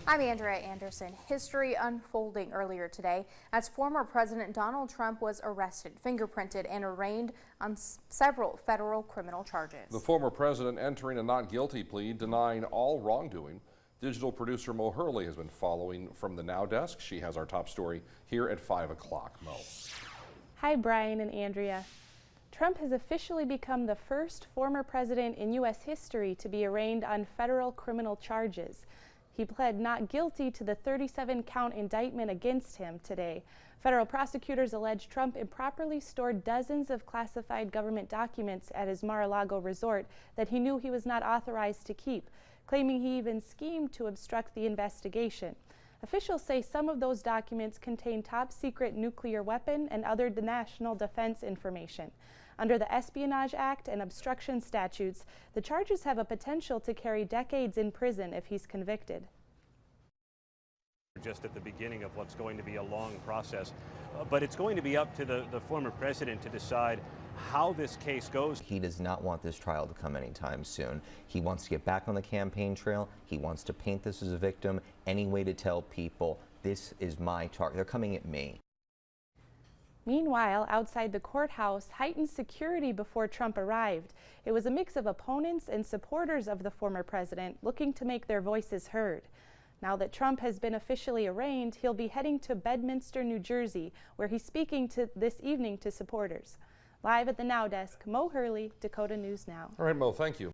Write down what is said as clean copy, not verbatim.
I'm Andrea Anderson. History unfolding earlier today as former President Donald Trump was arrested, fingerprinted, and arraigned on several federal criminal charges. The former president entering a not guilty plea, denying all wrongdoing. Digital producer Mo Hurley has been following from the Now Desk. She has our top story here at 5 o'clock. Mo. Hi, Brian and Andrea. Trump has officially become the first former president in U.S. history to be arraigned on federal criminal charges. He pled not guilty to the 37-count indictment against him today. Federal prosecutors allege Trump improperly stored dozens of classified government documents at his Mar-a-Lago resort that he knew he was not authorized to keep, claiming he even schemed to obstruct the investigation. Officials say some of those documents contain top-secret nuclear weapon and other national defense information. Under the Espionage Act and obstruction statutes, the charges have a potential to carry decades in prison if he's convicted. Just at the beginning of what's going to be a long process, but it's going to be up to the former president to decide how this case goes. He does not want this trial to come anytime soon. He wants to get back on the campaign trail. He wants to paint this as a victim, any way to tell people, this is my target. They're coming at me. Meanwhile, outside the courthouse, heightened security before Trump arrived. It was a mix of opponents and supporters of the former president looking to make their voices heard. Now that Trump has been officially arraigned, he'll be heading to Bedminster, New Jersey, where he's speaking this evening to supporters. Live at the Now Desk, Mo Hurley, Dakota News Now. All right, Mo, thank you.